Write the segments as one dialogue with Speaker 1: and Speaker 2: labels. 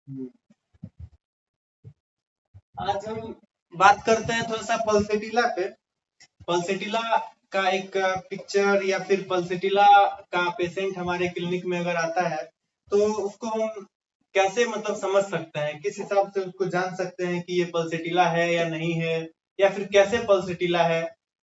Speaker 1: हम्म। आज हम बात करते हैं थोड़ा सा पल्सेटिला पे। पल्सेटिला का एक पिक्चर या फिर पल्सेटिला का पेशेंट हमारे क्लिनिक में अगर आता है तो उसको हम कैसे मतलब समझ सकते हैं, किस हिसाब से उसको जान सकते हैं कि ये पल्सेटिला है या नहीं है, या फिर कैसे पल्सेटिला है।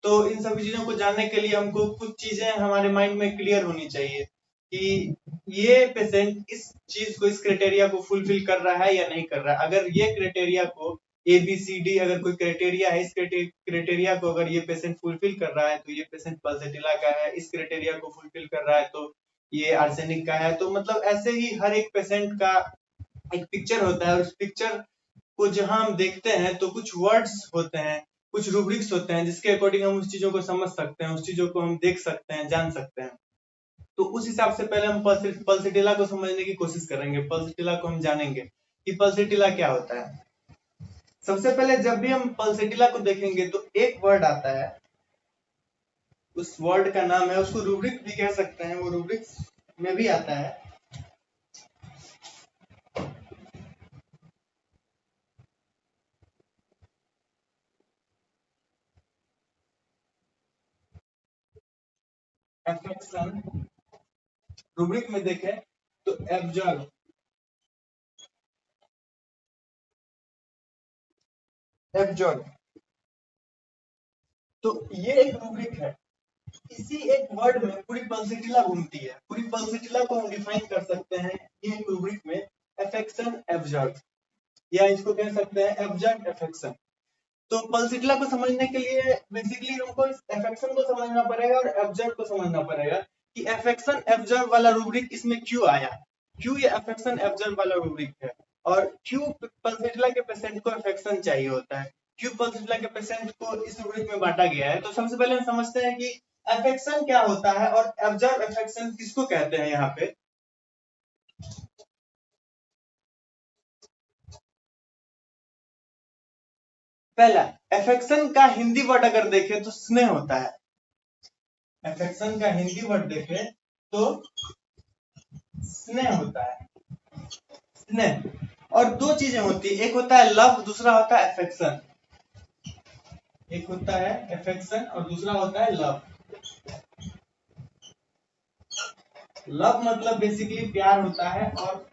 Speaker 1: तो इन सभी चीजों को जानने के लिए हमको कुछ चीजें हमारे माइंड में क्लियर होनी चाहिए कि ये पेशेंट इस चीज को, इस क्राइटेरिया को फुलफिल कर रहा है या नहीं कर रहा है। अगर ये क्राइटेरिया को ए बी सी डी अगर कोई क्राइटेरिया है, इस क्राइटेरिया को अगर ये पेशेंट फुलफिल कर रहा है तो ये पेशेंट पल्सेटिला का है। इस क्राइटेरिया को फुलफिल कर रहा है तो ये आर्सेनिक का है। तो मतलब ऐसे ही हर एक पेशेंट का एक पिक्चर होता है, और उस पिक्चर को जहां हम देखते हैं तो कुछ वर्ड्स होते हैं, कुछ रूब्रिक्स होते हैं जिसके अकॉर्डिंग हम उस चीजों को समझ सकते हैं, उस चीजों को हम देख सकते हैं, जान सकते हैं। तो उस हिसाब से पहले हम पल्सेटिला को समझने की कोशिश करेंगे, पल्सेटिला को हम जानेंगे कि पल्सेटिला क्या होता है। सबसे पहले जब भी हम पल्सेटिला को देखेंगे तो एक वर्ड आता है, उस वर्ड का नाम है, उसको रूब्रिक भी कह सकते हैं, वो रूब्रिक्स में भी आता है। एफेक्शन रूब्रिक में देखें तो एब्जॉर्ब, एब्जॉर्ब, तो ये एक रूब्रिक है। इसी एक वर्ड में पूरी पल्सेटिला घूमती है, पूरी पल्सेटिला को हम डिफाइन कर सकते हैं ये एक रूब्रिक में, एफेक्शन एब्जॉर्ब, या इसको कह सकते हैं एब्जॉर्ब एफेक्शन। तो पल्सिटिला को समझने के लिए बेसिकली हमको इस एफेक्शन को समझना पड़ेगा और एब्जर्व को समझना पड़ेगा कि एफेक्शन एब्जर्व वाला रूब्रिक इसमें क्यों आया, क्यों ये एफेक्शन एब्जर्व वाला रूब्रिक है, और क्यों पल्सिटिला के पेशेंट को एफेक्शन चाहिए होता है, क्यों पल्सिटिला के पेशेंट को इस रूब्रिक में बांटा गया है। तो सबसे पहले हम समझते हैं कि एफेक्शन क्या होता है और एब्जर्व एफेक्शन किसको कहते हैं। यहाँ पे पहला, एफेक्शन का हिंदी वर्ड अगर देखें तो स्नेह होता है। एफेक्शन का हिंदी वर्ड देखें तो स्नेह होता है, स्नेह। और दो चीजें होती है, एक होता है लव, दूसरा होता है एफेक्शन। एक होता है एफेक्शन और दूसरा होता है लव। लव मतलब बेसिकली प्यार होता है और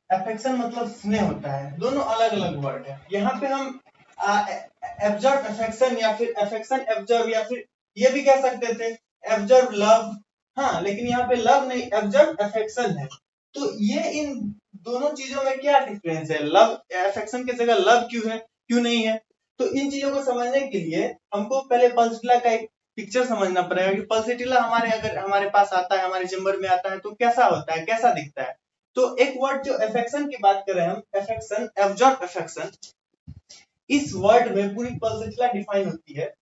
Speaker 1: एफेक्शन मतलब स्नेह होता है, दोनों अलग अलग वर्ड है। यहाँ पे हम एब्जॉर्ब एफेक्शन या फिर एफेक्शन एब्जॉर्ब, या फिर ये भी कह सकते थे एब्जॉर्ब लव। हाँ, लेकिन यहाँ पे लव नहीं, एब्जॉर्ब एफेक्शन है। तो ये इन दोनों चीजों में क्या डिफरेंस है, लव एफेक्शन की जगह लव क्यों है, क्यों नहीं है। तो इन चीजों को समझने के लिए हमको पहले पल्सिटिला का एक पिक्चर समझना पड़ेगा कि पल्सिटिला हमारे अगर हमारे पास आता है, हमारे चेम्बर में आता है तो कैसा होता है, कैसा दिखता है। तो एक वर्ड जो अफेक्शन की बात करें हम, अफेक्शन, एब्जॉर्ब अफेक्शन, इस वर्ड में पूरी पल्सिटिला डिफाइन होती है।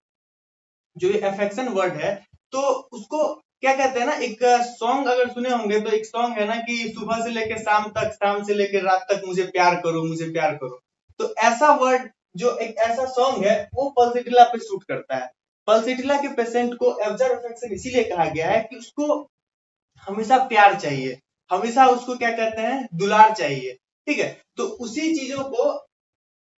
Speaker 1: जो ये अफेक्शन वर्ड है तो उसको क्या कहते हैं ना, एक सॉन्ग अगर सुने होंगे तो एक सॉन्ग है ना कि सुबह से लेकर शाम तक, शाम से लेकर रात तक मुझे प्यार करो, मुझे प्यार करो। तो ऐसा वर्ड, जो एक ऐसा सॉन्ग है, वो पल्सिटिला पे सूट करता है। पल्सिटिला के पेशेंट को एब्जॉर्ब अफेक्शन इसीलिए कहा गया है कि उसको हमेशा प्यार चाहिए, हमेशा उसको क्या कहते हैं, दुलार चाहिए। ठीक है, तो उसी चीजों को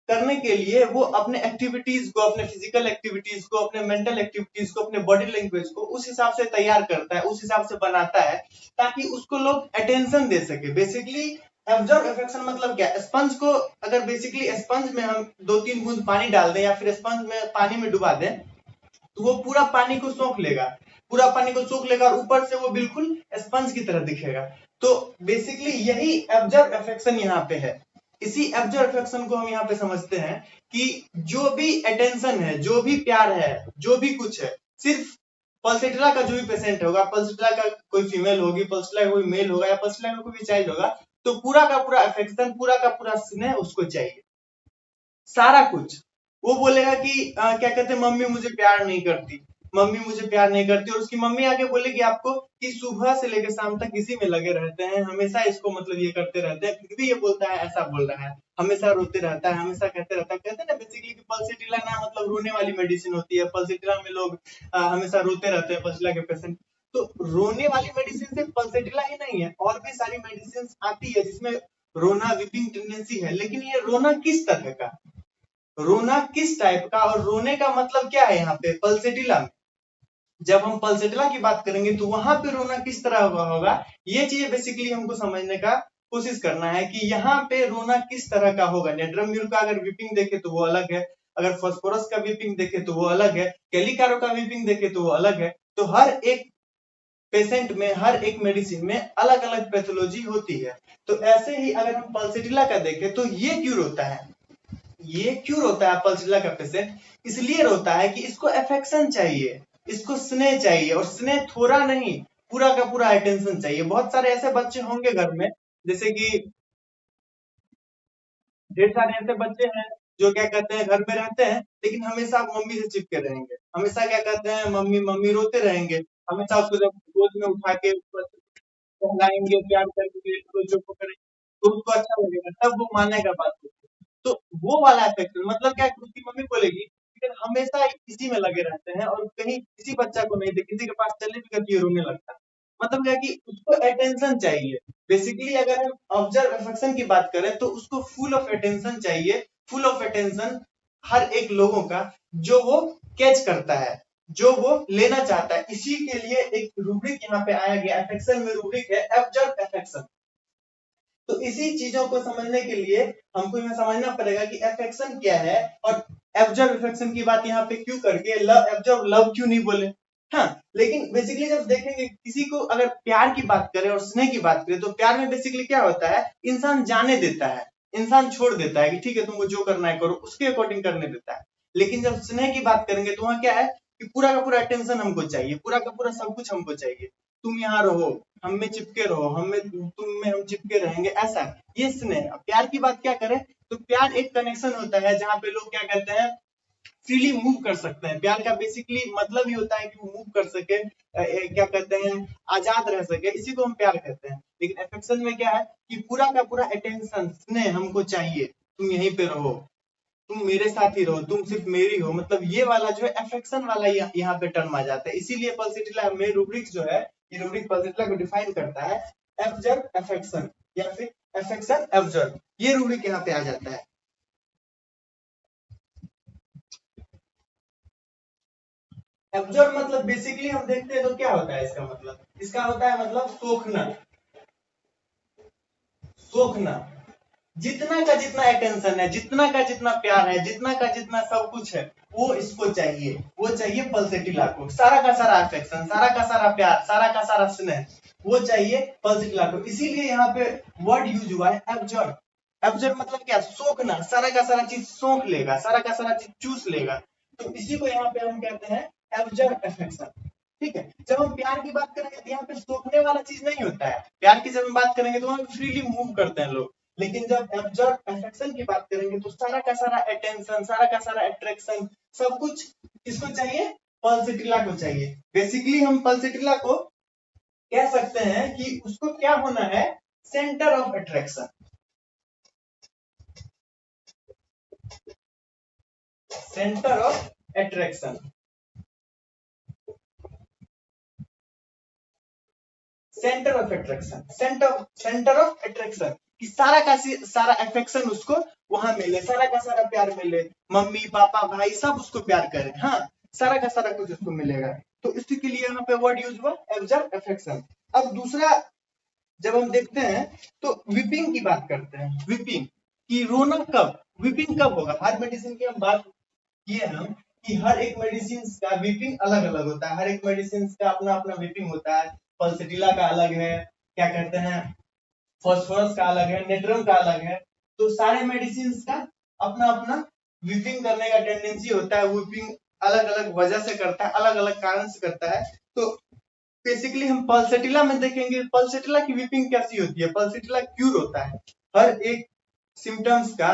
Speaker 1: करने के लिए वो अपने एक्टिविटीज को, अपने फिजिकल एक्टिविटीज को, अपने मेंटल एक्टिविटीज को, अपने बॉडी लैंग्वेज को उस हिसाब से तैयार करता है, उस हिसाब से बनाता है ताकि उसको लोग अटेंशन दे सके। बेसिकली एब्जॉर्ब अफेक्शन मतलब क्या, स्पंज को अगर बेसिकली स्पंज में हम 2-3 बूंद पानी डाल दें या फिर स्पंज में पानी में डुबा दें तो वो पूरा पानी को सोख लेगा, पूरा पानी को सोख लेगा और ऊपर से वो बिल्कुल स्पंज की तरह दिखेगा। तो बेसिकली यही एब्जॉर्ब अफेक्शन यहाँ पे है। इसी एब्जॉर्ब अफेक्शन को हम यहाँ पे समझते हैं कि जो भी अटेंशन है, जो भी प्यार है, जो भी कुछ है, सिर्फ पल्सिटिला का जो भी पेशेंट होगा, पल्सिटिला का कोई फीमेल होगी, पल्सिटिला का कोई मेल होगा, या पल्सिटिला का कोई भी चाइल्ड होगा, तो पूरा का पूरा अफेक्शन, पूरा का पूरा स्नेह उसको चाहिए, सारा कुछ। वो बोलेगा कि क्या कहते हैं, मम्मी मुझे प्यार नहीं करती, मम्मी मुझे प्यार नहीं करती, और उसकी मम्मी आके बोलेगी आपको कि सुबह से लेकर शाम तक इसी में लगे रहते हैं, हमेशा इसको मतलब ये करते रहते हैं, फिर भी ये बोलता है, ऐसा बोल रहा है, हमेशा रोते रहता है, हमेशा कहते रहता है। कहते हैं ना बेसिकली कि पल्सिटिला ना मतलब रोने वाली मेडिसिन होती है, पल्सिटिला में लोग हमेशा रोते रहते हैं, पल्सिटिला के पेशेंट। तो रोने वाली मेडिसिन सिर्फ पल्सिटिला ही नहीं है, और भी सारी मेडिसिन आती है जिसमें रोना वीपिंग टेंडेंसी है, लेकिन ये रोना किस तरह का, रोना किस टाइप का, और रोने का मतलब क्या है यहाँ पे पल्सेटिला में। जब हम पल्सेटिला की बात करेंगे तो वहां पे रोना किस तरह का होगा, ये चीजें बेसिकली हमको समझने का कोशिश करना है कि यहाँ पे रोना किस तरह का होगा। नेट्रम म्यूल का अगर वीपिंग देखे तो वो अलग है, अगर फास्फोरस का वीपिंग देखे तो वो अलग है, कैलिकारो का वीपिंग देखे तो वो अलग है। तो हर एक पेशेंट में, हर एक मेडिसिन में अलग अलग पैथोलॉजी होती है। तो ऐसे ही अगर हम पल्सेटिला का देखें तो ये क्यों रोता है, ये क्यों रोता है पल्सेटिला का पेशेंट, इसलिए रोता है कि इसको अफेक्शन चाहिए, इसको स्नेह चाहिए, और स्नेह थोड़ा नहीं पूरा का पूरा अटेंशन चाहिए। बहुत सारे ऐसे बच्चे होंगे घर में, जैसे कि ढेर सारे ऐसे बच्चे हैं जो क्या कहते हैं घर में रहते हैं लेकिन हमेशा मम्मी से चिपके रहेंगे, हमेशा क्या कहते हैं मम्मी मम्मी रोते रहेंगे, हमेशा उसको जब गोद में उठा के सहलाएंगे, प्यार करेंगे, तो चुप करेंगे तो उसको अच्छा लगेगा, तब वो मानेगा बात को। तो वो वाला इफेक्ट मतलब क्या है, उसकी मम्मी बोलेगी लेकिन हमेशा इसी में लगे रहते हैं और कहीं किसी बच्चा को नहीं देख, किसी के पास चले भी करके रोने लगता है। मतलब क्या कि उसको अटेंशन चाहिए। बेसिकली अगर हम ऑब्जर्व अफेक्शन की बात करें तो उसको फुल ऑफ अटेंशन चाहिए, फुल ऑफ अटेंशन हर एक लोगों का, जो वो कैच करता है, जो वो लेना चाहता है। इसी के लिए एक रूब्रिक यहाँ पे आया गया, अफेक्शन में रूब्रिक है ऑब्जर्व अफेक्शन। तो इसी चीजों को समझने के लिए हमको यह समझना पड़ेगा कि अफेक्शन क्या है और एब्जॉर्ब अफेक्शन की बात यहाँ पे क्यों करके लव एब्जॉर्ब लव क्यों नहीं बोले। हाँ, लेकिन बेसिकली जब देखेंगे किसी को अगर प्यार की बात करें और स्नेह की बात करें तो प्यार में बेसिकली क्या होता है, इंसान जाने देता है, इंसान छोड़ देता है कि ठीक है तुमको जो करना है करो, उसके अकॉर्डिंग करने देता है। लेकिन जब स्नेह की बात करेंगे तो वहां क्या है कि पूरा का पूरा अटेंशन हमको चाहिए, पूरा का पूरा सब कुछ हमको चाहिए, तुम यहाँ रहो, हम में चिपके रहो, हम में तुम में हम चिपके रहेंगे, ऐसा ये स्नेह। प्यार की बात क्या करें तो प्यार एक कनेक्शन होता है जहां पे लोग क्या कहते हैं फ्रीली मूव कर सकते हैं। प्यार का बेसिकली मतलब ही होता है कि वो मूव कर सके, क्या कहते हैं आजाद रह सके, इसी को हम प्यार कहते हैं। लेकिन अफेक्शन में क्या है कि पूरा का पूरा अटेंशन स्नेह हमको चाहिए, तुम यहीं पे रहो, तुम मेरे साथ ही रहो, तुम सिर्फ मेरी हो, मतलब ये वाला जो है अफेक्शन वाला यहाँ पे टर्म आ जाता है। इसीलिए पल्सिटिला में रूब्रिक्स जो है, ये रूब्रिक पल्सिटिला को डिफाइन करता है, एब्जर्व अफेक्शन या फिर अफेक्शन एब्जर्व, ये रूब्रिक यहाँ पे आ जाता है। एब्जर्व मतलब बेसिकली हम देखते हैं तो क्या होता है इसका मतलब, इसका होता है मतलब सोखना, सोखना। जितना का जितना अटेंशन है, जितना का जितना प्यार है, जितना का जितना सब कुछ है, वो इसको चाहिए, वो चाहिए पल्सेटिला को। सारा का सारा अफेक्शन, सारा का सारा प्यार, सारा का सारा स्नेह वो चाहिए पल्सेटिला को। इसीलिए यहाँ पे वर्ड यूज हुआ है एब्जॉर्ब। एब्जॉर्ब मतलब क्या, सोखना, सारा का सारा चीज सोख लेगा, सारा का सारा चीज चूस लेगा। तो इसी को यहाँ पे हम कहते हैं एब्जॉर्ब अफेक्शन। ठीक है, जब हम प्यार की बात करेंगे तो यहाँ पे सोखने वाला चीज नहीं होता है। प्यार की जब हम बात करेंगे तो वहां फ्रीली मूव करते हैं लोग। लेकिन जब एब्जॉर्ब अफेक्शन की बात करेंगे तो सारा का सारा अटेंशन, सारा का सारा अट्रैक्शन, सब कुछ किसको चाहिए, पल्सिटिला को चाहिए। बेसिकली हम पल्सिटिला को कह सकते हैं कि उसको क्या होना है, centre of attraction, centre of attraction, centre of attraction, centre of attraction, कि सारा का सारा अफेक्शन उसको वहां मिले, सारा का सारा प्यार मिले, मम्मी पापा भाई सब उसको प्यार करें, हाँ, सारा का सारा कुछ उसको मिलेगा। तो इसी के लिए यहाँ पे वर्ड यूज हुआ एब्जॉर्ब अफेक्शन। अब दूसरा जब हम देखते हैं तो विपिंग की बात करते हैं, विपिंग कि रोना कब, विपिंग कब होगा। हर मेडिसिन की हम बात किए हम कि हर एक मेडिसिन का विपिंग अलग अलग होता है, हर एक मेडिसिन का अपना अपना विपिंग होता है। पल्सिटिला का अलग है, क्या कहते हैं फॉस्फोरस का अलग है, नेट्रम का अलग है। तो सारे मेडिसिन का अपना अपना विपिंग करने का टेंडेंसी होता है, विपिंग अलग अलग वजह से करता है, अलग अलग कारण से करता है। तो बेसिकली हम पल्सेटिला में देखेंगे पल्सेटिला की विपिंग कैसी होती है, पल्सेटिला क्यूर होता है। हर एक सिम्टम्स का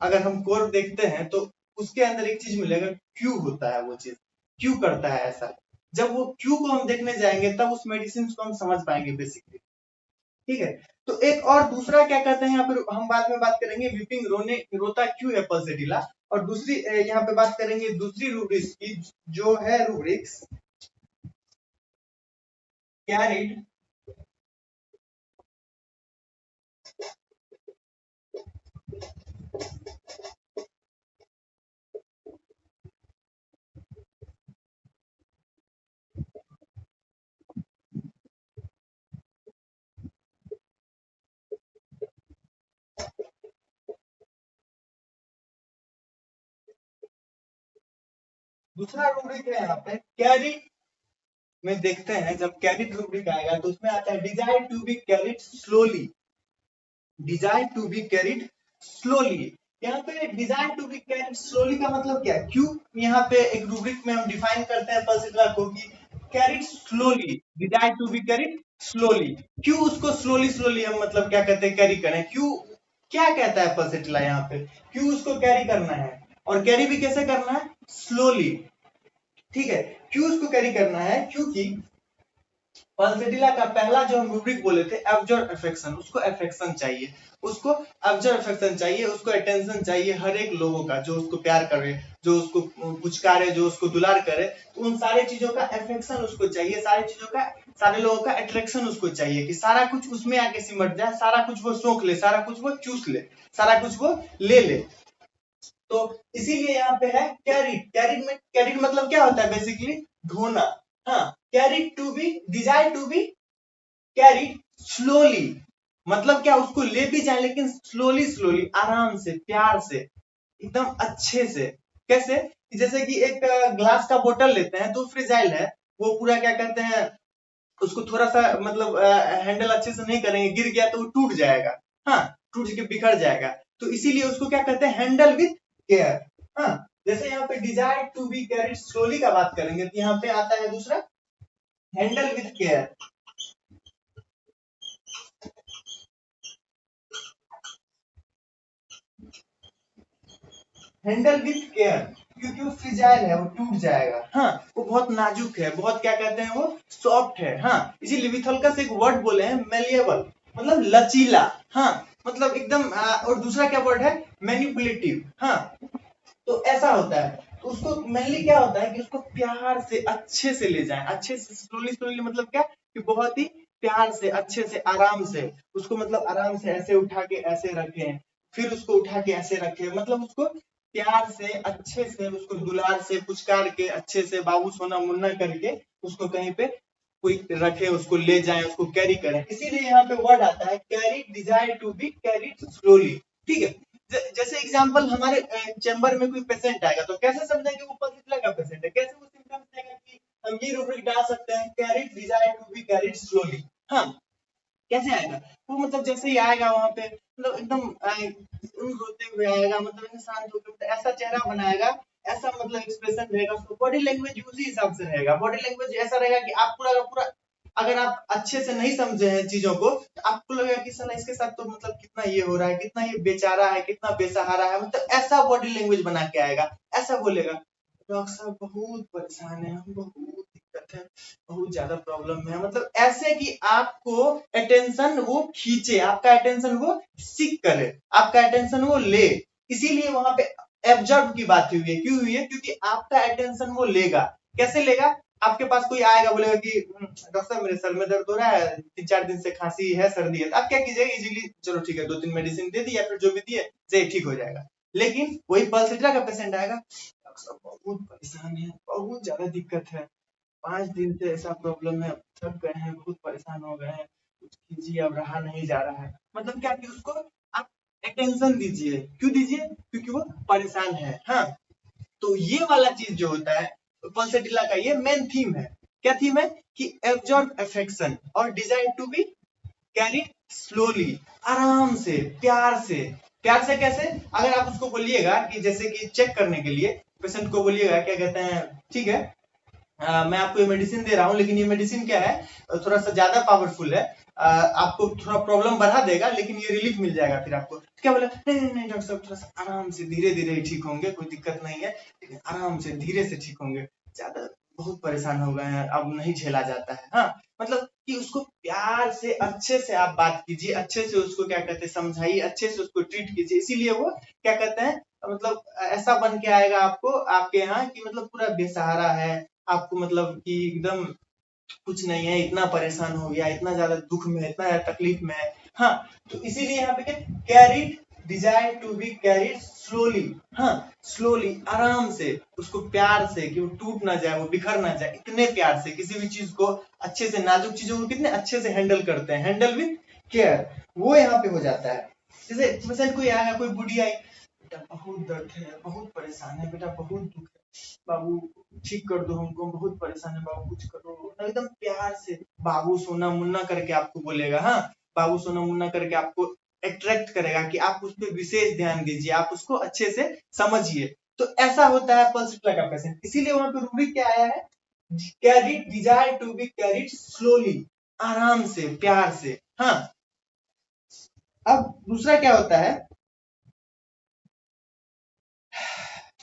Speaker 1: अगर हम कोर देखते हैं तो उसके अंदर एक चीज मिलेगा, क्यों होता है वो चीज, क्यों करता है ऐसा। जब वो क्यों को हम देखने जाएंगे तब उस मेडिसिन को हम समझ पाएंगे बेसिकली। ठीक है, तो एक और दूसरा क्या कहते हैं यहाँ पर हम बाद में बात करेंगे विपिंग रोने रोता क्यों है पल्सेटिला। और दूसरी यहाँ पे बात करेंगे दूसरी रूब्रिक्स की, जो है रूब्रिक्स कैरिड दूसरा रूब्रिक है यहाँ पे कैरी में देखते हैं, जब कैरिड रूब्रिक आएगा तो उसमें आता है desire to be carried slowly, desire to be carried slowly. यहाँ पे desire to be carried slowly का मतलब क्या है, क्यों यहाँ पे एक रूब्रिक में हम डिफाइन करते हैं पल्सिट्रा को कि carried slowly, desire to be carried slowly, क्यों उसको स्लोली स्लोली हम मतलब क्या कहते हैं कैरी करें, क्यों क्या कहता है पल्सिट्रा यहाँ पे, क्यों उसको कैरी करना है और कैरी भी कैसे करना है, स्लोली। ठीक है, क्यों उसको कैरी करना है, क्योंकि पल्सेटिला का पहला जो हम रूब्रिक बोले थे एब्जॉर्ब अफेक्शन, उसको अफेक्शन चाहिए, उसको एब्जॉर्ब अफेक्शन चाहिए, उसको अटेंशन चाहिए हर एक लोगों का, जो उसको प्यार करे, जो उसको पुचकारे, जो उसको दुलार करे, तो उन सारे चीजों का अफेक्शन उसको चाहिए, सारी चीजों का, सारे लोगों का अट्रैक्शन उसको चाहिए कि सारा कुछ उसमें आके सिमट जाए, सारा कुछ वो सोख ले, सारा कुछ वो चूस ले, सारा कुछ वो ले ले। तो इसीलिए यहाँ पे है कैरिड, कैरिड में, कैरिड मतलब क्या होता है बेसिकली ढोना। हाँ, carried to be, desire to be carried slowly, मतलब क्या उसको ले भी जाए लेकिन स्लोली स्लोली, आराम से, प्यार से, एकदम अच्छे से। कैसे, जैसे कि एक ग्लास का बोतल लेते हैं तो फ्रिजाइल है, वो पूरा क्या कहते हैं, उसको थोड़ा सा मतलब हैंडल अच्छे से नहीं करेंगे, गिर गया तो वो टूट जाएगा, हाँ टूट के बिखर जाएगा, तो इसीलिए उसको क्या कहते हैं, हैंडल विथ केयर। हाँ, जैसे यहाँ पे desire to be carried slowly का बात करेंगे तो यहाँ पे आता है दूसरा handle with care. Handle with care, क्योंकि वो फ्रिजाइल है, वो टूट जाएगा, हाँ वो बहुत नाजुक है, बहुत क्या कहते हैं वो सॉफ्ट है, हाँ इसीलिए विथ हल्का से एक वर्ड बोले हैं मेलिएबल, मतलब लचीला, हाँ मतलब एकदम और दूसरा क्या वर्ड है मैनिपुलेटिव, हाँ तो ऐसा होता है, तो उसको मेनली क्या होता है कि उसको प्यार से अच्छे से ले जाए, अच्छे से स्लोली स्लोली, मतलब क्या कि बहुत ही प्यार से, अच्छे से, आराम से उसको, मतलब आराम से ऐसे उठा के ऐसे रखें, फिर उसको उठा के ऐसे रखें, मतलब उसको प्यार से, अच्छे से, उसको दुलार से, पुचकार के, अच्छे से बाबू सोना मुन्ना करके उसको कहीं पे कोई रखे, उसको ले जाए, उसको कैरी करें, इसीलिए यहाँ पे वर्ड आता है carry, desire to be carried slowly. ठीक है, जैसे एग्जांपल हमारे चैम्बर में कोई पेशेंट आएगा तो कैसे समझेंगे वो पल्सिट्ला का पेशेंट है, कैसे वो सिम्टम्स देगा कि हम ये रूब्रिक डाल सकते हैं carried, desire to be carried slowly. हाँ, कैसे आएगा वो, मतलब जैसे ही आएगा वहां पे, मतलब एकदम रोते हुए आएगा, मतलब इंसान होकर ऐसा चेहरा बनाएगा, ऐसा मतलब एक्सप्रेशन रहेगा, उसको बॉडी लैंग्वेज उसी हिसाब से रहेगा, बॉडी लैंग्वेज ऐसा रहेगा कि आप पूरा का पूरा, अगर आप अच्छे से नहीं समझे हैं चीजों को तो आपको लगेगा कि साला इसके साथ तो मतलब कितना ये हो रहा है, कितना ये बेचारा है, कितना बेसहारा है, मतलब ऐसा बॉडी लैंग्वेज बना के आएगा, ऐसा बोलेगा डॉक्टर साहब बहुत परेशान है, हम बहुत दिक्कत है, बहुत ज्यादा प्रॉब्लम है, मतलब ऐसे कि आपको अटेंशन वो खींचे, आपका अटेंशन वो सीख करे, आपका अटेंशन वो ले, इसीलिए वहां पे एब्जॉर्ब की बात हुई है, क्यों हुई है, क्योंकि आपका अटेंशन वो लेगा, कैसे लेगा, आपके पास कोई आएगा बोलेगा कि डॉक्टर साहब मेरे सर में दर्द हो रहा है, 3-4 दिन से खांसी है, सर्दी है, आप क्या कीजिएगा इजीली, चलो ठीक है 2-3 मेडिसिन दे दी या फिर जो भी दिए से ठीक हो जाएगा। लेकिन वही पल्सिट्रा का पेशेंट आएगा, डॉक्टर साहब बहुत परेशान है, बहुत ज्यादा दिक्कत है, 5 दिन से ऐसा प्रॉब्लम है, थक गए हैं, बहुत परेशान हो गए हैं, कुछ कीजिए, अब रहा नहीं जा रहा है, मतलब क्या कि उसको आप अटेंशन दीजिए, क्यों दीजिए, क्योंकि वो परेशान है। हाँ, तो ये वाला चीज जो होता है पल्सेटिला का, ये मेन थीम है, क्या थीम है कि एब्जॉर्ब अफेक्शन और desire to be carry slowly, आराम से, प्यार से, प्यार से कैसे, अगर आप उसको बोलिएगा कि जैसे कि चेक करने के लिए पेशेंट को बोलिएगा क्या कहते हैं, ठीक है मैं आपको ये मेडिसिन दे रहा हूँ, लेकिन ये मेडिसिन क्या है थोड़ा सा ज्यादा पावरफुल है, आपको थोड़ा प्रॉब्लम बढ़ा देगा लेकिन ये रिलीफ मिल जाएगा, फिर आपको क्या बोला, नहीं नहीं नहीं डॉक्टर साहब थोड़ा सा आराम से, धीरे धीरे ही ठीक होंगे, कोई दिक्कत नहीं है, लेकिन आराम से धीरे से ठीक होंगे, ज्यादा बहुत परेशान हो गए हैं, अब नहीं झेला जाता है। हाँ, मतलब कि उसको प्यार से, अच्छे से आप बात कीजिए, अच्छे से उसको क्या कहते हैं समझाइए, अच्छे से उसको ट्रीट कीजिए, इसीलिए वो क्या कहते हैं, मतलब ऐसा बन के आएगा आपको, आपके यहाँ कि मतलब पूरा बेसहारा है, आपको मतलब कि एकदम कुछ नहीं है, इतना परेशान हो गया, इतना ज्यादा दुख में है, इतना ज्यादा तकलीफ में है। हाँ, तो इसीलिए यहाँ पे क्या carried, desire to be carried slowly, हाँ स्लोली, आराम से, उसको प्यार से, कि वो टूट ना जाए, वो बिखर ना जाए, इतने प्यार से किसी भी चीज को अच्छे से, नाजुक चीजों को कितने अच्छे से हैंडल करते हैं, हैंडल विथ केयर, वो यहाँ पे हो जाता है। जैसे पेशेंट कोई आया, कोई बुढ़ी आई, बेटा बहुत दर्द है, बहुत परेशान है, बेटा बहुत दुख है, बाबू ठीक कर दो हमको, हम बहुत परेशान है बाबू, कुछ करो, एकदम प्यार से बाबू सोना मुन्ना करके आपको बोलेगा। हाँ, बाबू सोना मुन्ना करके आपको अट्रैक्ट करेगा कि आप उस पर विशेष ध्यान दीजिए, आप उसको अच्छे से समझिए। तो ऐसा होता है पल्स विड्ला का पेशेंट। इसीलिए वहां पे रूब्रिक क्या आया है, carried desire to be carried slowly, आराम से प्यार से। हाँ, अब दूसरा क्या होता है,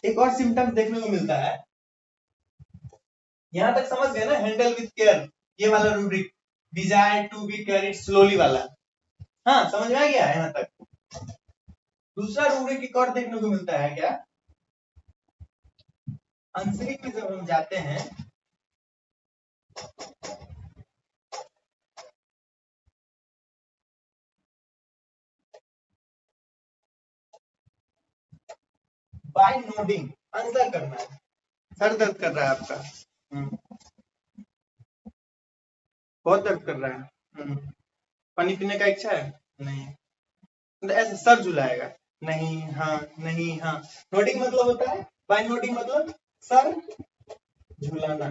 Speaker 1: एक और सिम्टम्स देखने को मिलता है। यहां तक समझ गए ना, हैंडल विथ केयर, ये वाला rubric, desire to be carried slowly वाला। हाँ, समझ में आ गया यहाँ तक। दूसरा रूब्रिक एक और देखने को मिलता है क्या, आंसरिक में जब हम जाते हैं बाय नोडिंग, आंसर करना है। सर दर्द कर रहा है आपका, बहुत दर्द कर रहा है, पानी पीने का इच्छा है, नहीं, तो ऐसे सर झुलाएगा, नहीं हाँ नहीं हाँ। नोडिंग मतलब होता है, बाय नोडिंग मतलब सर झुलाना,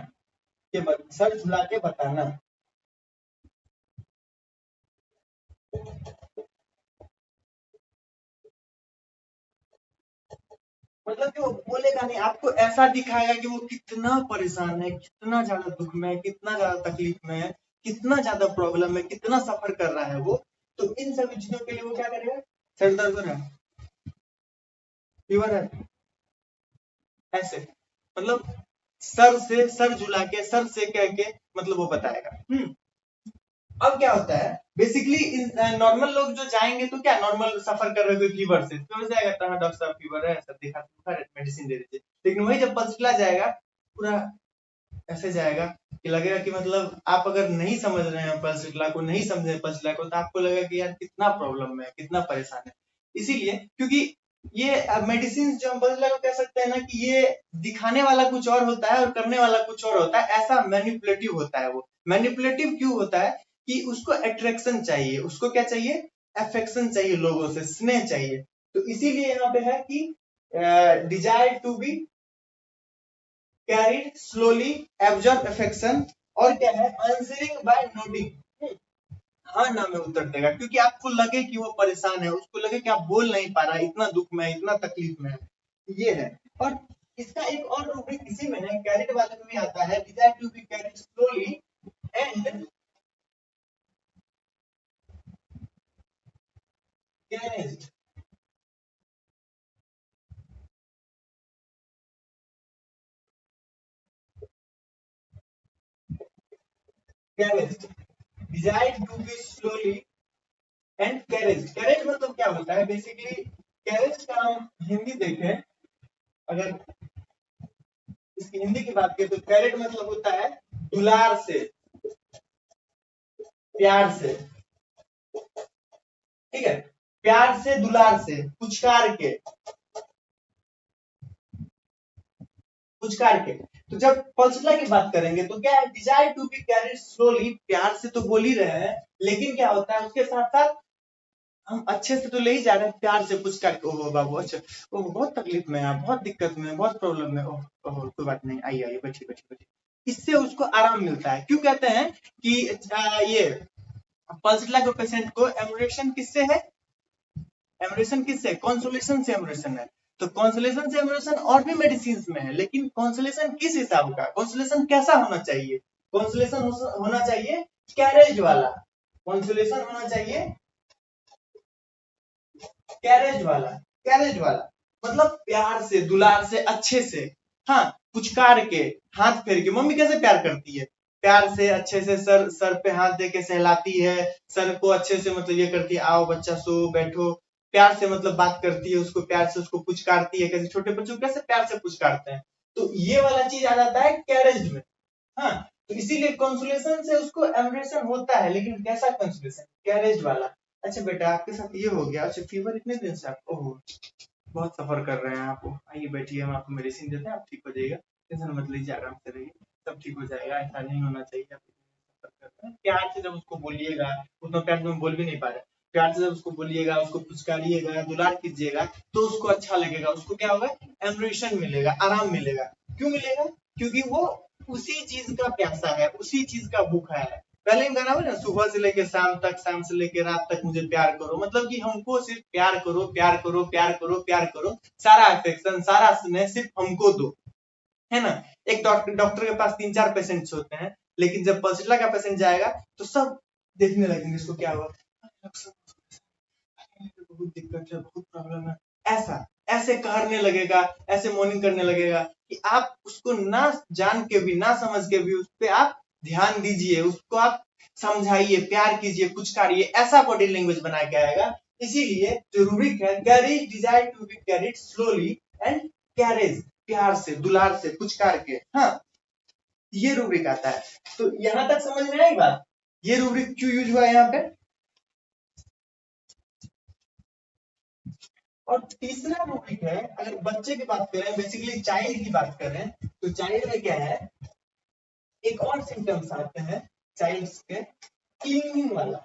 Speaker 1: के सर झुला के बताना। मतलब कि वो बोलेगा नहीं, आपको ऐसा दिखाएगा कि वो कितना परेशान है, कितना ज्यादा दुख में है, कितना ज्यादा तकलीफ में है, कितना ज्यादा प्रॉब्लम में, कितना सफर कर रहा है वो। तो इन सभी चीजों के लिए वो क्या करेगा, सर दर्द हो रहा है, फीवर है, ऐसे मतलब सर से सर झुला के, सर से कह के मतलब वो बताएगा। अब क्या होता है, बेसिकली नॉर्मल लोग जो जाएंगे तो क्या, नॉर्मल सफर कर रहे हो फीवर से, फीवर से आएगा, हाँ डॉक्टर साहब फीवर है, सब दिखा मेडिसिन दे दीजिए। लेकिन वही जब पल्स जाएगा, पूरा ऐसे जाएगा कि लगेगा कि मतलब आप अगर नहीं समझ रहे हैं पल्स को, नहीं समझे पल्स को, तो आपको लगेगा कि यार कितना प्रॉब्लम में है, कितना परेशान है। इसीलिए क्योंकि ये मेडिसिन जो हम पल्स को कह सकते हैं ना, कि ये दिखाने वाला कुछ और होता है और करने वाला कुछ और होता है, ऐसा मैनिपुलेटिव होता है। वो मैनिपुलेटिव क्यों होता है कि उसको अट्रैक्शन चाहिए, उसको क्या चाहिए, अफेक्शन चाहिए, लोगों से स्नेह चाहिए। तो इसीलिए यहाँ पे है कि desire to be carried slowly, absorb affection, और क्या है, answering by nodding, हाँ ना में उत्तर देगा, क्योंकि आपको लगे कि वो परेशान है, उसको लगे कि आप बोल नहीं पा रहा, इतना दुख में है, इतना तकलीफ में है, ये है। और इसका एक और रूब्रिक इसी में है, कैरिड वाले में भी आता है, desire to be carried slowly and carriaged. Carriaged, desire to be slowly and carriage. Carriage मतलब क्या होता है, बेसिकली कैरेज का हम हिंदी देखें, अगर इसकी हिंदी की बात करें तो कैरेट मतलब होता है दुलार से, प्यार से, ठीक है, प्यार से, दुलार से, पुचकार के, पुचकार के। तो जब पल्सला की बात करेंगे तो क्या है, desire to be carried slowly, प्यार से तो बोल ही रहे हैं, लेकिन क्या होता है उसके साथ साथ हम अच्छे से तो ले ही जा रहे हैं, प्यार से पुचकार के, ओहो बाबू अच्छा, ओह बहुत तकलीफ में है, बहुत दिक्कत में है, बहुत प्रॉब्लम में, ओह ओह कोई बात नहीं, आइए आइए बैठिए बैठिए बैठिए। इससे उसको आराम मिलता है। क्यों कहते हैं कि ये पल्सला के पेशेंट को एमुलेशन किससे है, एमुलेशन किससे, कॉन्सोलेशन से एमुलेशन है। तो कॉन्सोलेशन से एमुलेशन और भी मेडिसिन में है, लेकिन कॉन्सोलेशन किस हिसाब का, कॉन्सोलेशन कैसा होना चाहिए, कॉन्सोलेशन होना चाहिए कैरेज वाला, कॉन्सोलेशन होना चाहिए कैरेज वाला, कैरेज वाला मतलब प्यार से, दुलार से, अच्छे से, हाँ पुचकार के, हाथ फेर के। मम्मी कैसे प्यार करती है, प्यार से अच्छे से सर सर पे हाथ दे के सहलाती है, सर को अच्छे से मतलब ये करती है, आओ बच्चा सो बैठो, प्यार से मतलब बात करती है, उसको प्यार से उसको पुचकारती है, कैसे छोटे बच्चों को कैसे प्यार से पुचकारते हैं। तो ये वाला चीज आ जाता है कैरेज में। हाँ, तो इसीलिए कंसोलेशन से उसको एम्ब्रेशन होता है, लेकिन कैसा कंसोलेशन, कैरेज वाला। अच्छा बेटा आपके साथ ये हो गया, अच्छा फीवर इतने दिन से आपको, ओहो बहुत सफर कर रहे हैं आप, आइए बैठिए, हम आपको मेडिसिन देते हैं, आप ठीक हो जाइएगा, टेंशन मत लीजिए, आराम से रहिए, सब ठीक हो जाएगा, ऐसा नहीं होना चाहिए। आप सफर कर रहे हैं, प्यार से जब उसको बोलिएगा, उतना प्यार से बोल भी नहीं पा रहे, प्यार से जब उसको बोलिएगा, उसको पुचकारिएगा, दुलार कीजिएगा, तो उसको अच्छा लगेगा, उसको क्या होगा, एम्ब्रेशन मिलेगा, आराम मिलेगा। क्यों मिलेगा? क्योंकि वो उसी चीज का प्यासा है, उसी चीज का भूखा है। पहले ही गाना ना, सुबह से लेके शाम तक, शाम से लेके रात तक मुझे प्यार करो, मतलब कि हमको सिर्फ प्यार करो, प्यार करो, प्यार करो, प्यार करो, सारा अफेक्शन, सारा स्नेह सिर्फ हमको दो, है ना। एक डॉक्टर के पास 3-4 पेशेंट्स होते हैं, लेकिन जब पल्सटिला का पेशेंट जाएगा तो सब देखने लगेंगे इसको क्या हुआ, बहुत दिक्कत है, बहुत प्रॉब्लम है, ऐसा ऐसे कहने लगेगा, ऐसे मॉर्निंग करने लगेगा कि आप उसको ना जान के भी, ना समझ के भी उस पर आप ध्यान दीजिए, उसको आप समझाइए, प्यार कीजिए, पुचकारिए, ऐसा बॉडी लैंग्वेज बना के आएगा। इसीलिए जो रूब्रिक है, carriage desire to be carried slowly and carriage, प्यार से, दुलार से, पुचकार के, हाँ, ये रूब्रिक आता है। तो यहां तक समझ में आई बात, ये रूब्रिक क्यों यूज हुआ यहाँ पे। और तीसरा रूब्रिक है, अगर बच्चे की बात करें, बेसिकली चाइल्ड की बात करें, तो चाइल्ड में क्या है, एक और सिम्टम्स आते हैं चाइल्ड्स के, क्लीनिंग वाला।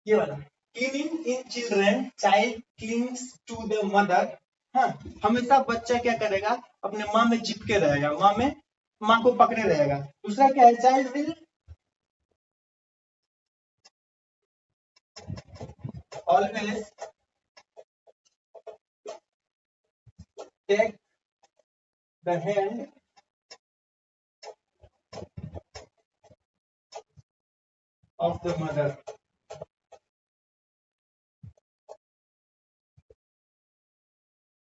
Speaker 1: ये वाला, cleaning in children, child clings to the mother. हाँ, हमेशा बच्चा क्या करेगा, अपने माँ में चिपके रहेगा, माँ को पकड़े रहेगा। दूसरा क्या है, child will always take the hand of the mother.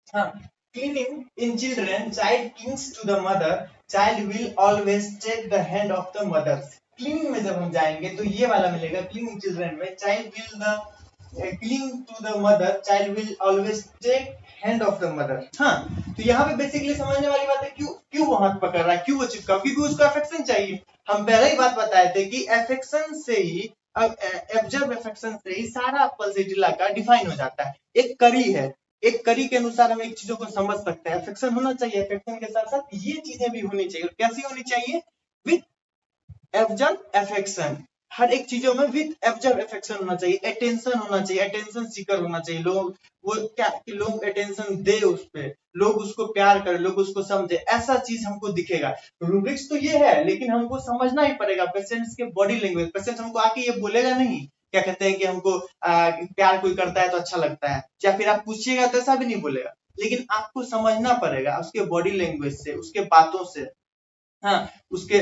Speaker 1: हाँ, cleaning in children, child clings to the mother, child will always take the hand of the mother। cleaning में जब हम जाएंगे तो ये वाला मिलेगा, cleaning children में child will the cling to the mother, child will always take hand of the mother। हाँ, तो यहाँ पे बेसिकली समझने वाली बात है, क्यों क्यों वो हाथ पकड़ रहा है, क्यों वो चिपका, क्योंकि उसको अफेक्शन चाहिए। हम पहले ही बात बताए थे कि अफेक्शन से ही, एब्जर्व अफेक्शन से ही सारा पल्सेटिला का डिफाइन हो जाता है। एक कड़ी है, एक कड़ी के अनुसार हम एक चीजों को समझ सकते हैं। अफेक्शन होना चाहिए, अफेक्शन के साथ साथ ये चीजें भी होनी चाहिए। कैसी होनी चाहिए, विथ एब्जर्व अफेक्शन, हर एक चीजों में विथ एब्जर्व अफेक्शन होना चाहिए, अटेंशन होना चाहिए, अटेंशन सीकर होना चाहिए। लोग वो क्या कि लोग अटेंशन दे उस पे, लोग उसको प्यार करें, लोग उसको समझे, ऐसा चीज हमको दिखेगा। रूब्रिक्स तो ये है, लेकिन हमको समझना ही पड़ेगा पेशेंट्स के बॉडी लैंग्वेज। पेशेंट हमको आके ये बोलेगा नहीं, क्या कहते हैं कि हमको प्यार कोई करता है तो अच्छा लगता है, या फिर आप पूछिएगा तो ऐसा भी नहीं बोलेगा, लेकिन आपको समझना पड़ेगा उसके बॉडी लैंग्वेज से, उसके बातों से, हाँ, उसके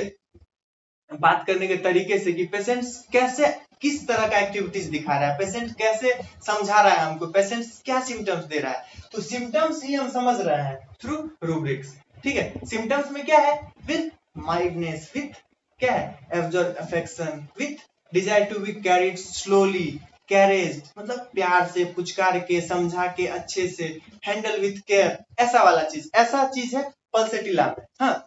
Speaker 1: बात करने के तरीके से, कि पेशेंट कैसे, किस तरह का एक्टिविटीज दिखा रहा है, पेशेंट कैसे समझा रहा है हमको, पेशेंट क्या सिम्टम्स दे रहा है। तो सिम्टम्स ही हम समझ रहे हैं थ्रू रूब्रिक्स। ठीक है, सिम्टम्स में क्या है, विथ माइल्डनेस, विथ क्या है, absorb affection, with desire to be carried slowly, carriage मतलब प्यार से, पुचकार के, समझा के, अच्छे से, हैंडल विथ केयर, ऐसा वाला चीज, ऐसा चीज है पल्सेटिला में। हाँ,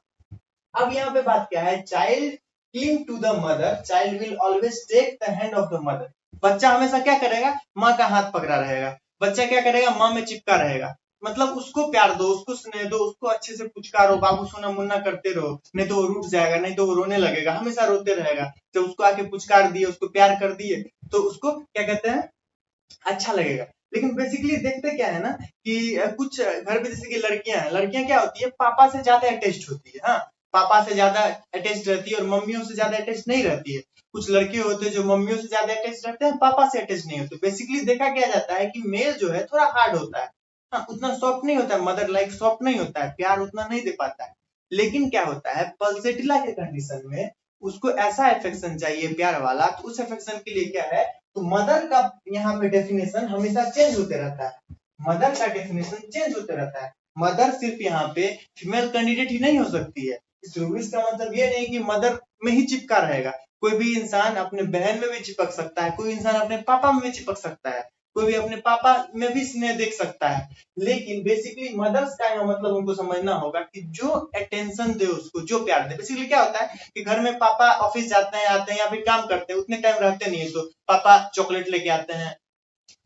Speaker 1: अब यहाँ पे बात क्या है, child cling to the mother, child will always take the hand of the mother. बच्चा हमेशा क्या करेगा, माँ का हाथ पकड़ा रहेगा, बच्चा क्या करेगा, माँ में चिपका रहेगा। मतलब उसको प्यार दो, उसको स्नेह दो, उसको अच्छे से पुचकारो, बाबू सोना मुन्ना करते रहो, नहीं तो वो रूठ जाएगा, नहीं तो वो रोने लगेगा, हमेशा रोते रहेगा। जब उसको आके पुचकार दिए, उसको प्यार कर दिए, तो उसको क्या कहते हैं, अच्छा लगेगा। लेकिन बेसिकली देखते क्या है ना, कि कुछ घर में जैसे कि लड़कियां क्या होती है, पापा से ज्यादा अटैच्ड होती है। हाँ, पापा से ज्यादा अटैच्ड रहती है और मम्मियों से ज्यादा अटैच्ड नहीं रहती है। कुछ लड़के होते हैं जो मम्मियों से ज्यादा अटैच्ड रहते हैं, पापा से अटैच्ड नहीं होते। बेसिकली देखा क्या जाता है कि मेल जो है थोड़ा हार्ड होता है, हाँ, उतना सॉफ्ट नहीं होता है, मदर लाइक सॉफ्ट नहीं होता है, प्यार उतना नहीं दे पाता है। लेकिन क्या होता है, पल्सेटिला के कंडीशन में उसको ऐसा अफेक्शन चाहिए प्यार वाला, तो उस अफेक्शन के लिए क्या है, तो मदर का यहाँ पे डेफिनेशन हमेशा चेंज होते रहता है। मदर का डेफिनेशन चेंज होते रहता है। मदर सिर्फ यहाँ पे फीमेल कैंडिडेट ही नहीं हो सकती है। इस रूब्रिक्स का मतलब ये नहीं कि मदर में ही चिपका रहेगा, कोई भी इंसान अपने बहन में भी चिपक सकता है, कोई इंसान अपने पापा में भी चिपक सकता है। कोई भी अपने पापा में भी स्नेह देख सकता है, लेकिन बेसिकली मदर्स का यहाँ मतलब उनको समझना होगा कि जो अटेंशन दे उसको, जो प्यार दे। बेसिकली क्या होता है कि घर में पापा ऑफिस जाते हैं, आते हैं या फिर काम करते हैं, उतने टाइम रहते नहीं है, तो पापा चॉकलेट लेके आते हैं,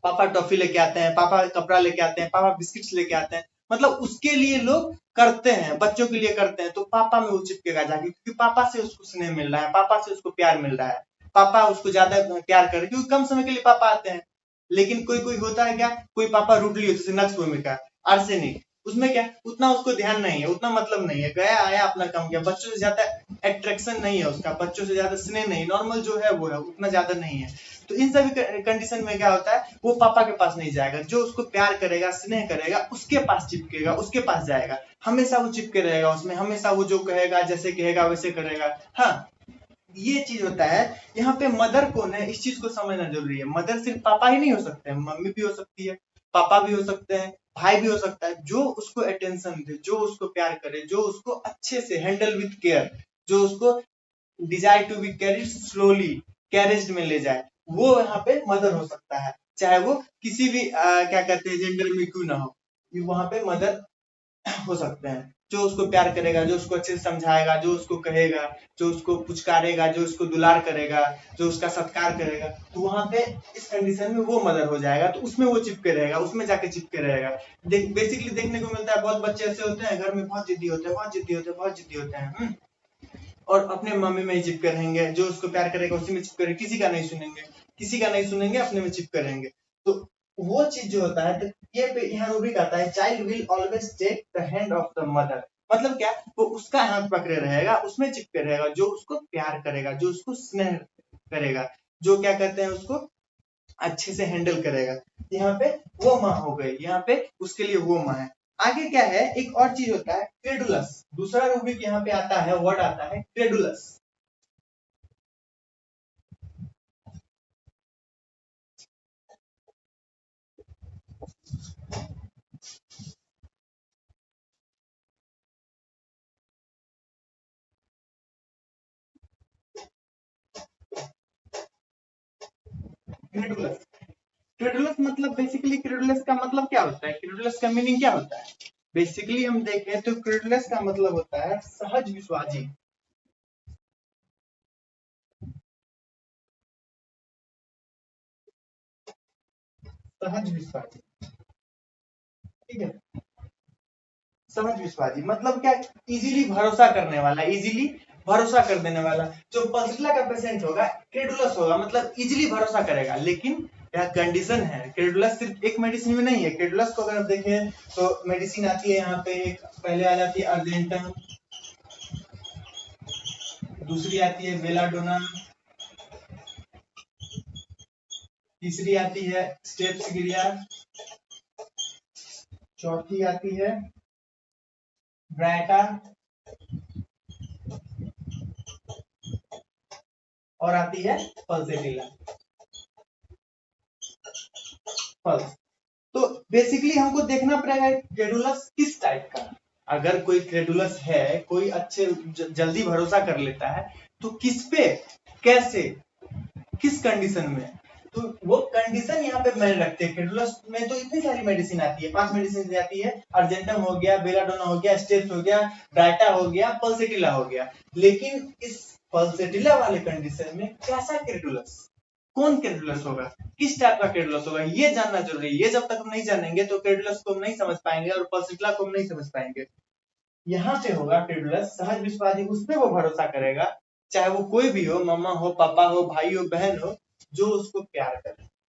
Speaker 1: पापा टॉफी लेके आते हैं, पापा कपड़ा लेके आते हैं, पापा बिस्किट्स लेके आते हैं, मतलब उसके लिए लोग करते हैं, बच्चों के लिए करते हैं, तो पापा में वो चिपकेगा जाके, क्योंकि पापा से उसको स्नेह मिल रहा है, पापा से उसको प्यार मिल रहा है, पापा उसको ज्यादा प्यार कर रहे हैं, क्योंकि कम समय के लिए पापा आते हैं। लेकिन कोई कोई होता है क्या, कोई पापा रूडली होते, जैसे नक्स भूमिका, आर्सेनिक, उसमें क्या उतना उसको ध्यान नहीं है, उतना मतलब नहीं है, गया आया अपना काम किया, बच्चों से ज्यादा अट्रैक्शन नहीं है उसका, बच्चों से ज्यादा स्नेह नहीं, नॉर्मल जो है वो है, उतना ज्यादा नहीं है। तो इन सभी कंडीशन में क्या होता है, वो पापा के पास नहीं जाएगा, जो उसको प्यार करेगा, स्नेह करेगा, उसके पास चिपकेगा, उसके पास जाएगा, हमेशा वो चिपके रहेगा उसमें, हमेशा वो जो कहेगा, जैसे कहेगा वैसे करेगा। हाँ, ये चीज होता है। यहाँ पे मदर कौन है, इस चीज को समझना जरूरी है। मदर सिर्फ पापा ही नहीं हो सकते हैं, मम्मी भी हो सकती है, पापा भी हो सकते हैं, भाई भी हो सकता है, जो उसको अटेंशन दे, जो उसको प्यार करे, जो उसको अच्छे से हैंडल विथ केयर, जो उसको desire to be carried slowly, carriage में ले जाए, वो यहाँ पे मदर हो सकता है, चाहे वो किसी भी क्या कहते हैं जेंडर में क्यों ना हो, वहां पे मदर हो सकते हैं, जो उसको प्यार करेगा, जो उसको अच्छे से समझाएगा, जो उसको कहेगा, जो उसको पुचकारेगा, जो उसको दुलार करेगा, जो उसका सत्कार करेगा, तो वहां पे इस कंडीशन में वो मदर हो जाएगा, तो उसमें वो चिपके रहेगा, उसमें जाके चिपके रहेगा। बेसिकली देखने को मिलता है, बहुत बच्चे ऐसे होते हैं घर में, बहुत जिद्दी होते हैं, बहुत जिद्दी होते हैं, बहुत जिद्दी होते हैं, और अपने मम्मी में ही चिपके रहेंगे, जो उसको प्यार करेगा उसी में चिपके रहेंगे, किसी का नहीं सुनेंगे, किसी का नहीं सुनेंगे, अपने में चिपके रहेंगे। तो वो चीज जो होता है, तो ये पे यहाँ रूब्रिक आता है, child will always take the hand of the mother, मतलब क्या, वो उसका हाथ पकड़े रहेगा, उसमें चिपके रहेगा, जो उसको प्यार करेगा, जो उसको स्नेह करेगा, जो क्या कहते हैं उसको अच्छे से हैंडल करेगा। यहाँ पे वो माँ हो गई, यहाँ पे उसके लिए वो माँ है। आगे क्या है, एक और चीज होता है क्रेडुलस, दूसरा रूब्रिक यहाँ पे आता है, वर्ड आता है क्रेडुलस। क्रेडुलस, क्रेडुलस मतलब बेसिकली क्रेडुलस का मतलब क्या होता है, क्रेडुलस का मीनिंग क्या होता है? बेसिकली हम देखें तो क्रेडुलस का मतलब होता है सहज विश्वासी। सहज विश्वासी, ठीक है, सहज विश्वासी मतलब क्या, इजीली भरोसा करने वाला, इजीली भरोसा कर देने वाला। जो पॉजिटिव का पेशेंट होगा क्रेडुलस होगा, मतलब इजीली भरोसा करेगा, लेकिन यह कंडीशन है, क्रेडुलस सिर्फ एक मेडिसिन में नहीं है। क्रेडुलस को अगर आप देखें तो मेडिसिन आती है यहाँ पे, पहले आ जाती है अर्जेंटम, दूसरी आती है बेलाडोना, तीसरी आती है स्टेप्सिगिलिया, चौथी आती है ब्राइटा, और आती है पल्सेटिला, पल्स। तो बेसिकली हमको देखना पड़ेगा क्रेडुलस किस टाइप का। अगर कोई क्रेडुलस है, कोई अच्छे जल्दी भरोसा कर लेता है, तो किस पे, कैसे, किस कंडीशन में, तो वो कंडीशन यहाँ पे मैंने रखते हैं। क्रेडुलस में तो इतनी सारी मेडिसिन आती है, 5 मेडिसिन आती है, अर्जेंटम हो गया, बेलाडोना हो गया, स्टेप्स हो गया, ब्राइटा हो गया, पल्सेटिला हो गया। लेकिन इस पल्सेटिला वाले कंडीशन में कैसा क्रेडुलस, कौन क्रेडुलस होगा, किस टाइप का क्रेडुलस होगा, ये जानना जरूरी है। ये जब तक हम नहीं जानेंगे तो क्रेडुलस को हम नहीं समझ पाएंगे, और पल्सेटिला को हम नहीं समझ पाएंगे। यहाँ पे होगा क्रेडुलस सहज विश्वासी, उसपे वो भरोसा करेगा, चाहे वो कोई भी हो, मम्मा हो, पापा हो, भाई हो, बहन हो, जो उसको प्यार करे,